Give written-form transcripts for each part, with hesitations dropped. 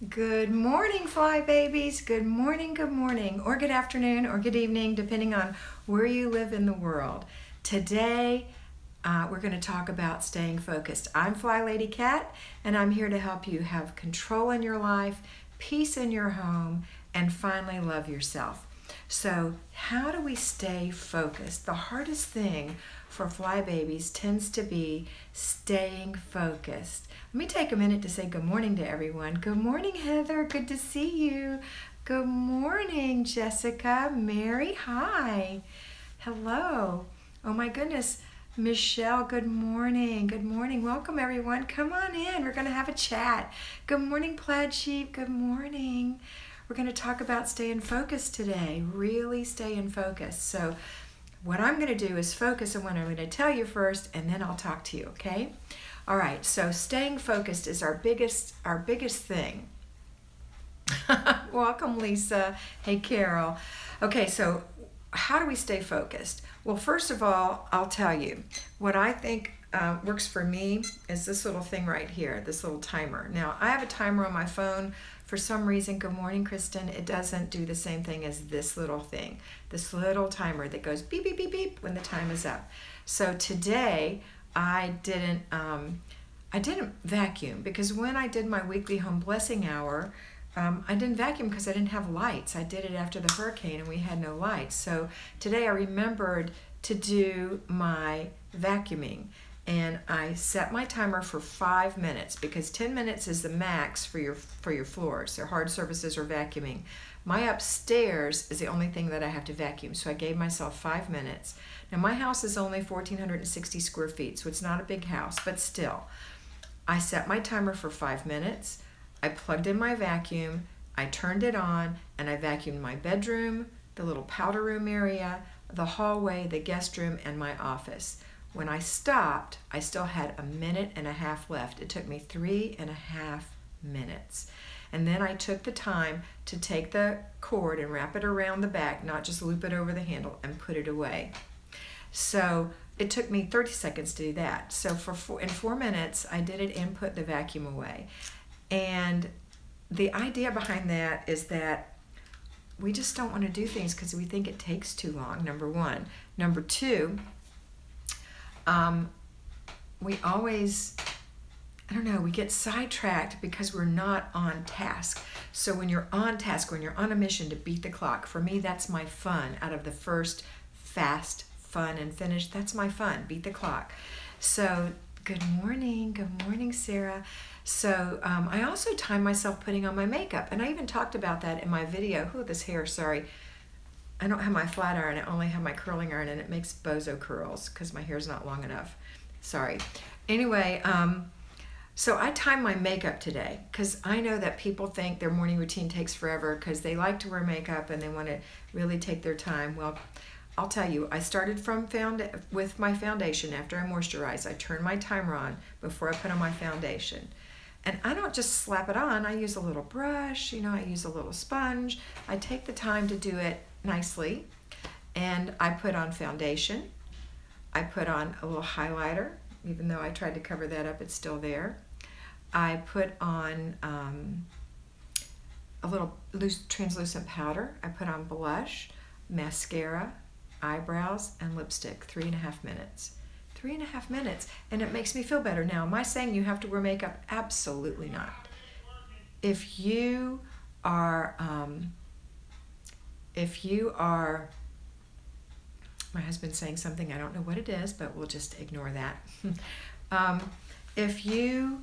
Good morning, fly babies. Good morning, or good afternoon, or good evening, depending on where you live in the world. Today, we're going to talk about staying focused. I'm Flylady Kat, and I'm here to help you have control in your life, peace in your home, and finally love yourself. So, how do we stay focused? The hardest thing for fly babies tends to be staying focused. Let me take a minute to say good morning to everyone. Good morning, Heather. Good to see you. Good morning, Jessica. Mary, hi. Hello. Oh my goodness. Michelle, good morning. Good morning. Welcome, everyone. Come on in. We're going to have a chat. Good morning, Plaid Sheep. Good morning. We're going to talk about staying focused today. Really staying focused. So what I'm going to do is focus on what I'm going to tell you first, and then I'll talk to you, okay? All right, so staying focused is our biggest thing. Welcome, Lisa. Hey, Carol. Okay, so how do we stay focused? Well, first of all, I'll tell you, what I think works for me is this little thing right here, this little timer. Now, I have a timer on my phone. For some reason, good morning, Kristen, it doesn't do the same thing as this little thing, this little timer that goes beep, beep, beep, beep when the time is up. So today, I didn't vacuum because when I did my weekly home blessing hour, I didn't vacuum because I didn't have lights. I did it after the hurricane and we had no lights. So today I remembered to do my vacuuming, and I set my timer for 5 minutes because 10 minutes is the max for your floors, so hard surfaces or vacuuming. My upstairs is the only thing that I have to vacuum, so I gave myself 5 minutes. Now my house is only 1,460 square feet, so it's not a big house, but still. I set my timer for 5 minutes, I plugged in my vacuum, I turned it on, and I vacuumed my bedroom, the little powder room area, the hallway, the guest room, and my office. When I stopped, I still had 1.5 minutes left. It took me 3.5 minutes. And then I took the time to take the cord and wrap it around the back, not just loop it over the handle, and put it away. So it took me 30 seconds to do that. So in 4 minutes, I did it and put the vacuum away. And the idea behind that is that we just don't want to do things because we think it takes too long, number one. Number two, we always, we get sidetracked because we're not on task. So when you're on task, when you're on a mission to beat the clock, for me, that's my fun. Out of the first fast, fun, and finish, that's my fun, beat the clock. So good morning, Sarah. So I also time myself putting on my makeup, and I even talked about that in my video. Oh, this hair, sorry. I don't have my flat iron, I only have my curling iron, and it makes bozo curls because my hair's not long enough. Sorry. Anyway, so I timed my makeup today because I know that people think their morning routine takes forever because they like to wear makeup and they want to really take their time. Well, I'll tell you, I started with my foundation after I moisturize. I turn my timer on before I put on my foundation. And I don't just slap it on. I use a little brush, I use a little sponge. I take the time to do it nicely. And I put on foundation. I put on a little highlighter. Even though I tried to cover that up, it's still there. I put on a little loose translucent powder. I put on blush, mascara, eyebrows, and lipstick. 3.5 minutes. 3.5 minutes, and it makes me feel better. Now, am I saying you have to wear makeup? Absolutely not. If you are, my husband's saying something, I don't know what it is, but we'll just ignore that. If you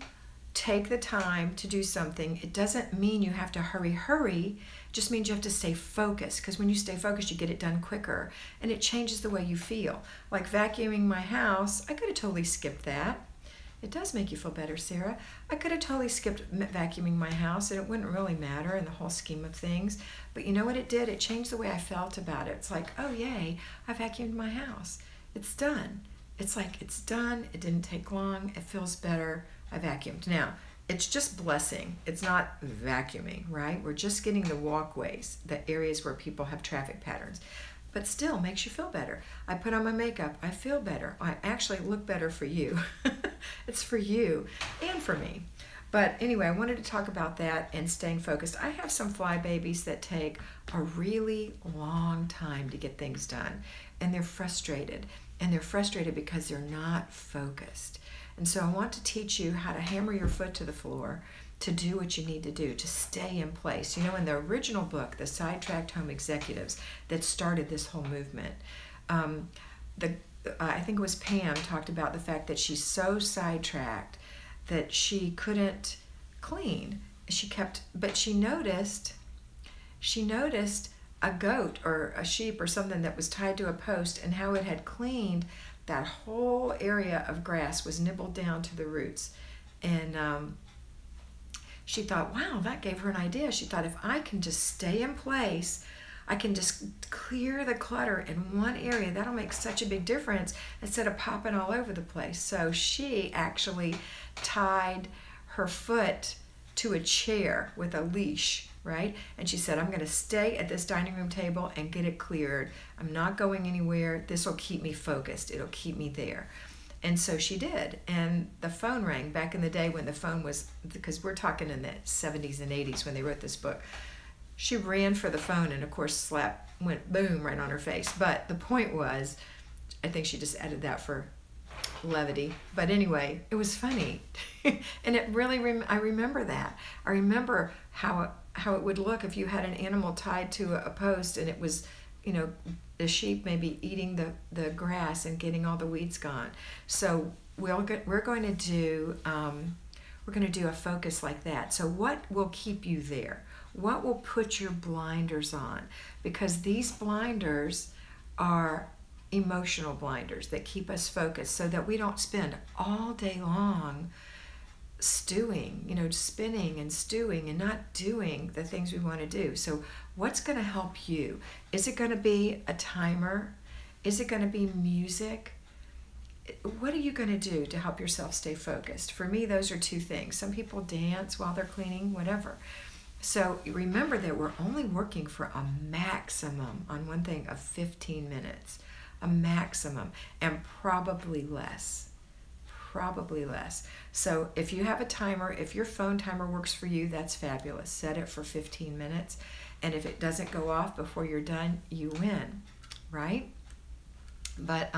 take the time to do something, it doesn't mean you have to hurry. It just means you have to stay focused, because when you stay focused, you get it done quicker, and it changes the way you feel. Like vacuuming my house, I could have totally skipped that. It does make you feel better, Sarah. I could have totally skipped vacuuming my house, and it wouldn't really matter in the whole scheme of things. But you know what it did? It changed the way I felt about it. It's like, oh yay, I vacuumed my house. It's done. It's like, it's done. It didn't take long. It feels better. I vacuumed. Now, it's just blessing. It's not vacuuming, right? We're just getting the walkways, the areas where people have traffic patterns. But still makes you feel better. I put on my makeup. I feel better. I actually look better for you. It's for you and for me. But anyway, I wanted to talk about that and staying focused. I have some fly babies that take a really long time to get things done, and they're frustrated. And they're frustrated because they're not focused. And so I want to teach you how to hammer your foot to the floor to do what you need to do, to stay in place. You know, in the original book, The Sidetracked Home Executives, that started this whole movement, I think it was Pam talked about the fact that she's so sidetracked that she couldn't clean. But she noticed a goat or a sheep or something that was tied to a post, and how it had cleaned that whole area of grass, was nibbled down to the roots. And she thought, wow, that gave her an idea. She thought, if I can just stay in place, I can just clear the clutter in one area. That'll make such a big difference instead of popping all over the place. So she actually tied her foot to a chair with a leash, right? And she said, I'm going to stay at this dining room table and get it cleared. I'm not going anywhere. This will keep me focused. It'll keep me there. And so she did. And the phone rang back in the day when the phone was, because we're talking in the 70s and 80s when they wrote this book. She ran for the phone, and of course slap went boom right on her face. But the point was, I think she just added that for levity. But anyway, it was funny. And it really, I remember that. I remember how it would look if you had an animal tied to a post, and it was, you know, the sheep maybe eating the grass and getting all the weeds gone. So we're going to do a focus like that. So what will keep you there? What will put your blinders on? Because these blinders are emotional blinders that keep us focused, so that we don't spend all day long stewing, you know, spinning and stewing and not doing the things we want to do. So what's going to help you? Is it going to be a timer? Is it going to be music? What are you going to do to help yourself stay focused? For me, those are two things. Some people dance while they're cleaning, whatever. So remember that we're only working for a maximum on one thing of 15 minutes, a maximum, and probably less. So if you have a timer, if your phone timer works for you, that's fabulous. Set it for 15 minutes. And if it doesn't go off before you're done, you win, right? But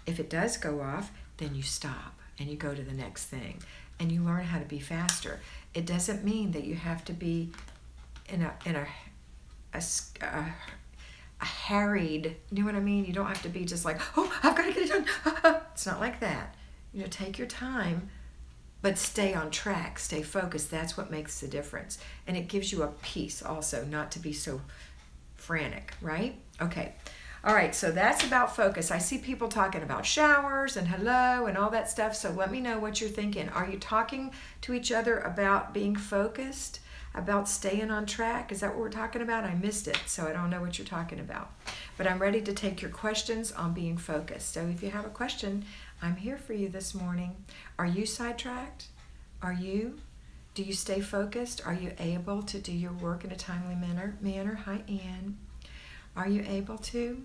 if it does go off, then you stop and you go to the next thing and you learn how to be faster. It doesn't mean that you have to be in a harried, you know what I mean? You don't have to be just like, oh, I've got to get it done. It's not like that. You know, take your time, but stay on track, stay focused. That's what makes the difference. And it gives you a peace also, not to be so frantic, right? Okay. All right, so that's about focus. I see people talking about showers and hello and all that stuff, so let me know what you're thinking. Are you talking to each other about being focused, about staying on track? Is that what we're talking about? I missed it, so I don't know what you're talking about. But I'm ready to take your questions on being focused. So if you have a question, I'm here for you this morning. Are you sidetracked? Are you? Do you stay focused? Are you able to do your work in a timely manner? Hi, Ann. Are you able to?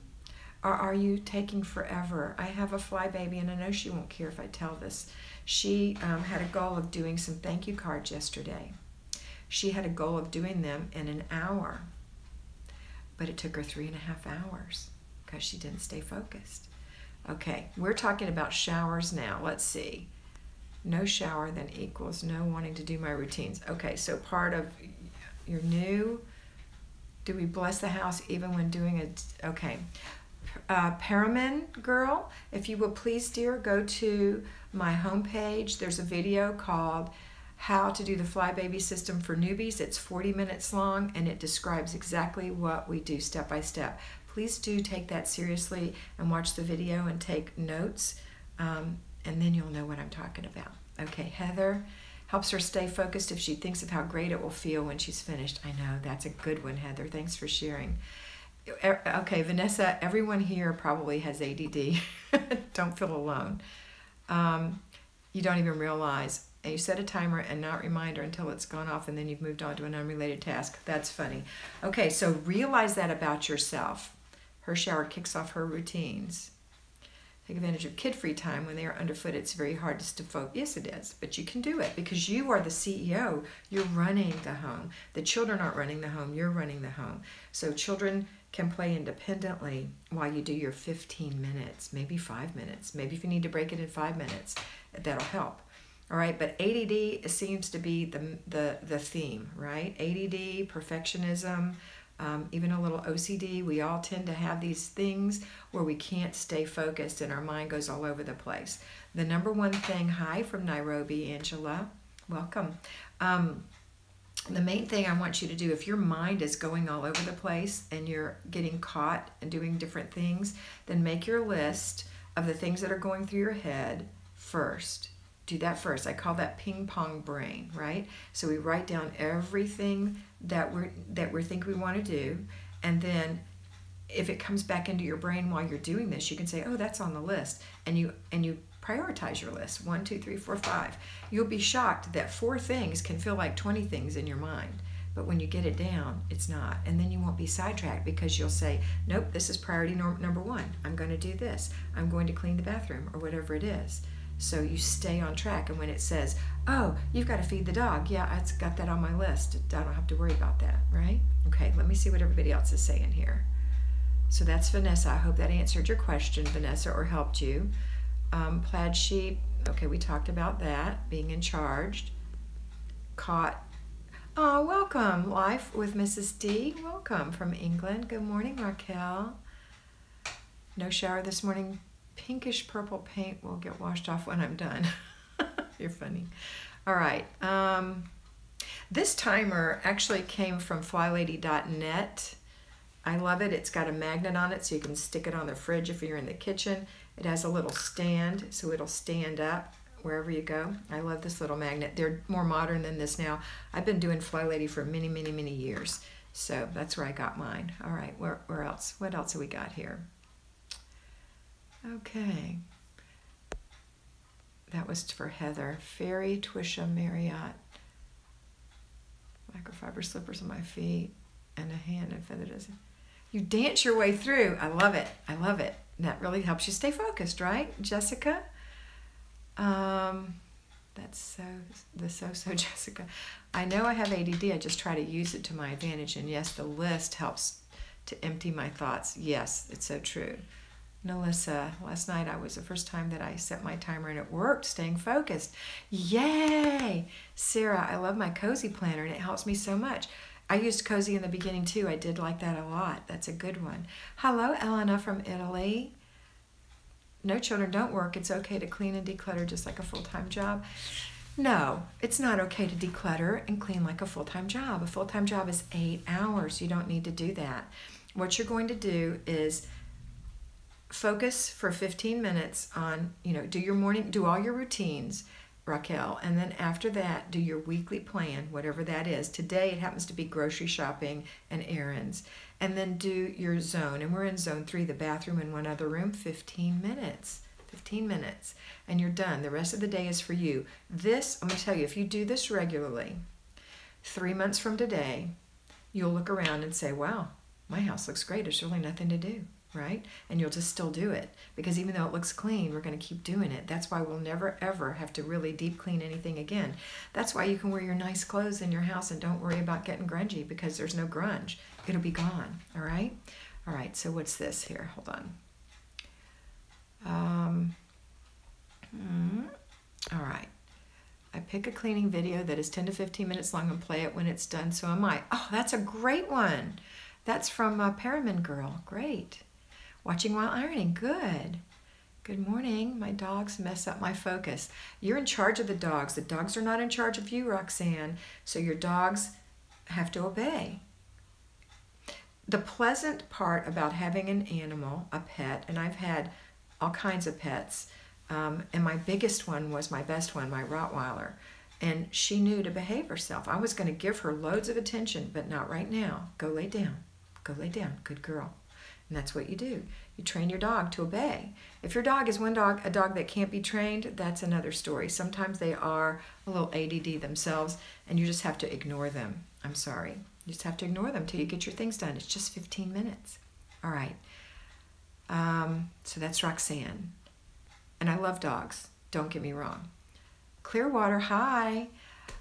Or are you taking forever? I have a fly baby, and I know she won't care if I tell this. She had a goal of doing some thank you cards yesterday. She had a goal of doing them in an hour, but it took her 3.5 hours because she didn't stay focused. Okay, we're talking about showers now. Let's see. No shower then equals no wanting to do my routines. Okay, so part of your new, do we bless the house even when doing it? Okay. Paramin girl, if you will please, dear, go to my homepage. There's a video called How to Do the Flybaby System for Newbies. It's 40 minutes long, and it describes exactly what we do step by step. Please do take that seriously and watch the video and take notes, and then you'll know what I'm talking about. Okay, Heather, helps her stay focused if she thinks of how great it will feel when she's finished. I know, that's a good one, Heather. Thanks for sharing. Okay, Vanessa, everyone here probably has ADD. Don't feel alone. You don't even realize. And you set a timer and not reminder until it's gone off, and then you've moved on to an unrelated task. That's funny. Okay, so realize that about yourself. Her shower kicks off her routines. take advantage of kid-free time when they are underfoot. It's very hard to focus. Yes, it is, but you can do it because you are the CEO. You're running the home. The children aren't running the home. You're running the home. So children can play independently while you do your 15 minutes, maybe 5 minutes. Maybe if you need to break it in 5 minutes, that'll help. All right, but ADD seems to be the theme, right? ADD, perfectionism, even a little OCD. We all tend to have these things where we can't stay focused and our mind goes all over the place. The number one thing, hi from Nairobi, Angela, welcome. The main thing I want you to do, if your mind is going all over the place and you're getting caught and doing different things, then make your list of the things that are going through your head first. Do that first. I call that ping pong brain, right? So we write down everything that we think we want to do, and then if it comes back into your brain while you're doing this, you can say, "Oh, that's on the list," and you prioritize your list. 1, 2, 3, 4, 5. You'll be shocked that 4 things can feel like 20 things in your mind, but when you get it down, it's not, and then you won't be sidetracked because you'll say, "Nope, this is priority number 1. I'm going to do this. I'm going to clean the bathroom," or whatever it is. So you stay on track, and when it says, "Oh, you've got to feed the dog," yeah, it's got that on my list. I don't have to worry about that, right? Okay, let me see what everybody else is saying here. So that's Vanessa. I hope that answered your question, Vanessa, or helped you. Plaid sheep, okay, we talked about that, being in charge. Caught. Oh, welcome, Life with Mrs. D. Welcome from England. Good morning, Raquel. No shower this morning. Pinkish purple paint will get washed off when I'm done. You're funny. All right. This timer actually came from flylady.net. I love it. It's got a magnet on it so you can stick it on the fridge if you're in the kitchen. It has a little stand so it'll stand up wherever you go. I love this little magnet. They're more modern than this now. I've been doing Flylady for many, many, many years. So that's where I got mine. All right, where else? What else have we got here? Okay. That was for Heather. Fairy Twisha Marriott. Microfiber slippers on my feet and a hand and feather does it. You dance your way through. I love it. I love it. And that really helps you stay focused, right, Jessica? That's so Jessica. I know I have ADD. I just try to use it to my advantage. And yes, the list helps to empty my thoughts. Yes, it's so true. Melissa, last night was the first time that I set my timer and it worked, staying focused. Yay! Sarah, I love my Cozy planner and it helps me so much. I used Cozy in the beginning too. I did like that a lot. That's a good one. Hello, Elena from Italy. No, children don't work. It's okay to clean and declutter just like a full-time job. No, it's not okay to declutter and clean like a full-time job. A full-time job is 8 hours. You don't need to do that. What you're going to do is focus for 15 minutes on, do all your routines, Raquel, and then after that, do your weekly plan, whatever that is. Today, it happens to be grocery shopping and errands. And then do your zone, and we're in zone 3, the bathroom and one other room, 15 minutes. 15 minutes, and you're done. The rest of the day is for you. This, I'm going to tell you, if you do this regularly, 3 months from today, you'll look around and say, wow, my house looks great. There's really nothing to do. Right? And you'll just still do it because even though it looks clean, we're going to keep doing it. That's why we'll never ever have to really deep clean anything again. That's why you can wear your nice clothes in your house and don't worry about getting grungy because there's no grunge. It'll be gone. All right? All right, so what's this here? Hold on. All right. I pick a cleaning video that is 10 to 15 minutes long and play it when it's done, so am I. Oh, that's a great one. That's from Paramin Girl. Great. Watching while ironing. Good. Good morning. My dogs mess up my focus. You're in charge of the dogs. The dogs are not in charge of you, Roxanne. So your dogs have to obey. The pleasant part about having an animal, a pet, and I've had all kinds of pets, and my biggest one was my best one, my Rottweiler. And she knew to behave herself. I was going to give her loads of attention, but not right now. Go lay down. Go lay down. Good girl. And that's what you do. You train your dog to obey. If your dog is a dog that can't be trained, that's another story. Sometimes they are a little ADD themselves, and you just have to ignore them. I'm sorry. You just have to ignore them till you get your things done. It's just 15 minutes. All right. So that's Roxanne. And I love dogs, don't get me wrong. Clearwater, hi.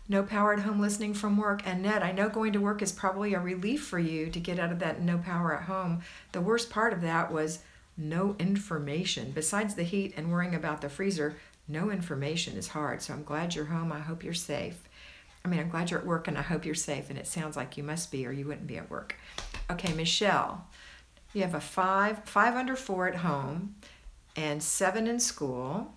No power at home listening from work. Annette, I know going to work is probably a relief for you to get out of that no power at home. The worst part of that was no information. Besides the heat and worrying about the freezer, no information is hard. So I'm glad you're home. I hope you're safe. I mean, I'm glad you're at work and I hope you're safe. And it sounds like you must be or you wouldn't be at work. Okay, Michelle, you have a 5 under 4 at home and 7 in school.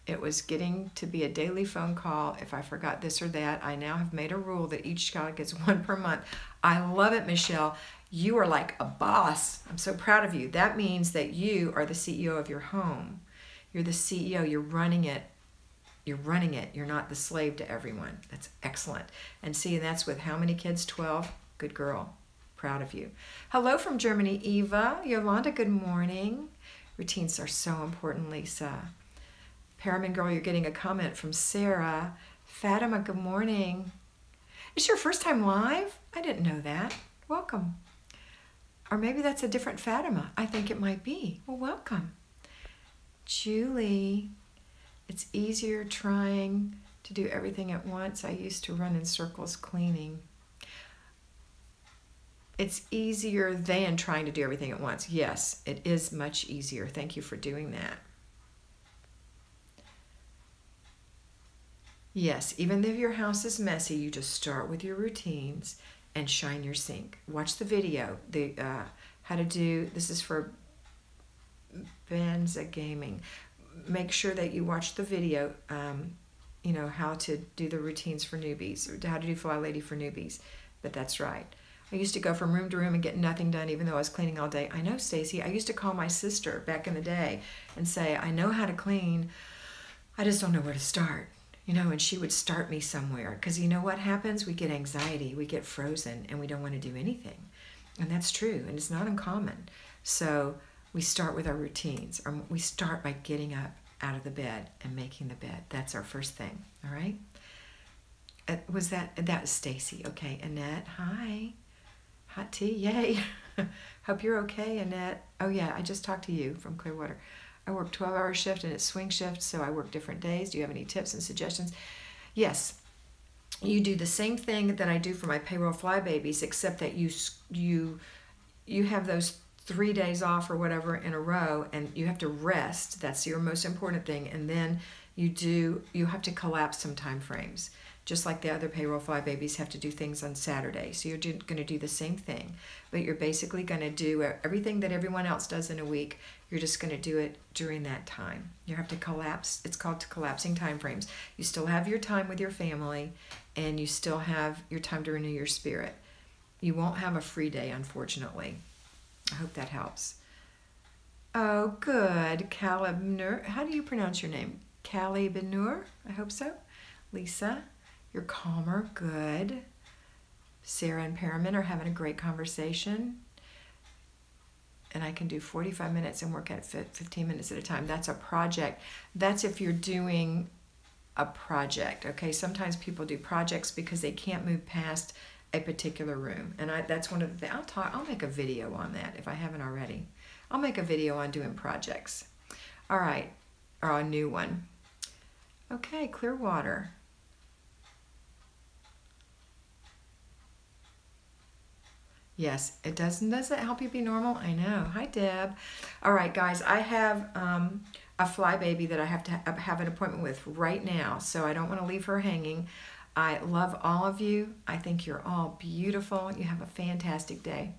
It was getting to be a daily phone call. If I forgot this or that, I now have made a rule that each child gets 1 per month. I love it, Michelle. You are like a boss. I'm so proud of you. That means that you are the CEO of your home. You're the CEO. You're running it. You're running it. You're not the slave to everyone. That's excellent. And see, that's with how many kids? 12? Good girl. Proud of you. Hello from Germany, Eva. Yolanda, good morning. Routines are so important, Lisa. Paramin Girl, you're getting a comment from Sarah. Fatima, good morning. It's your first time live? I didn't know that. Welcome. Or maybe that's a different Fatima. I think it might be. Well, welcome. Julie, it's easier trying to do everything at once. I used to run in circles cleaning. It's easier than trying to do everything at once. Yes, it is much easier. Thank you for doing that. Yes, even if your house is messy, you just start with your routines and shine your sink. Watch the video. How to do, this is for Benza Gaming. Make sure that you watch the video, how to do the routines for newbies, or how to do Flylady for newbies. But that's right. I used to go from room to room and get nothing done even though I was cleaning all day. I know, Stacy. I used to call my sister back in the day and say, I know how to clean. I just don't know where to start. And she would start me somewhere. Because you know what happens? We get anxiety, we get frozen, and we don't want to do anything. And that's true, and it's not uncommon. So we start with our routines. Or we start by getting up out of the bed and making the bed. That's our first thing, all right? Was that was Stacy. Okay, Annette, hi. Hot tea, yay. Hope you're okay, Annette. Oh yeah, I just talked to you from Clearwater. I work 12-hour shift and it's swing shift, so I work different days. Do you have any tips and suggestions? Yes, you do the same thing that I do for my payroll fly babies, except that you have those 3 days off or whatever in a row, and you have to rest. That's your most important thing. And then you have to collapse some time frames, just like the other payroll fly babies have to do things on Saturday. So you're going to do the same thing, but you're basically going to do everything that everyone else does in a week. You're just going to do it during that time. You have to collapse. It's called collapsing time frames. You still have your time with your family, and you still have your time to renew your spirit. You won't have a free day, unfortunately. I hope that helps. Oh, good. Calibnur. How do you pronounce your name? Calibnur? I hope so. Lisa, you're calmer. Good. Sarah and Paramin are having a great conversation. And I can do 45 minutes and work at 15 minutes at a time. That's a project. That's if you're doing a project, okay? Sometimes people do projects because they can't move past a particular room. And that's one of the things. I'll make a video on that if I haven't already. I'll make a video on doing projects. All right, or a new one. Okay, Clearwater. Yes, it does. Does that help you be normal? I know. Hi, Deb. All right, guys, I have a fly baby that I have to have an appointment with right now, so I don't want to leave her hanging. I love all of you. I think you're all beautiful. You have a fantastic day.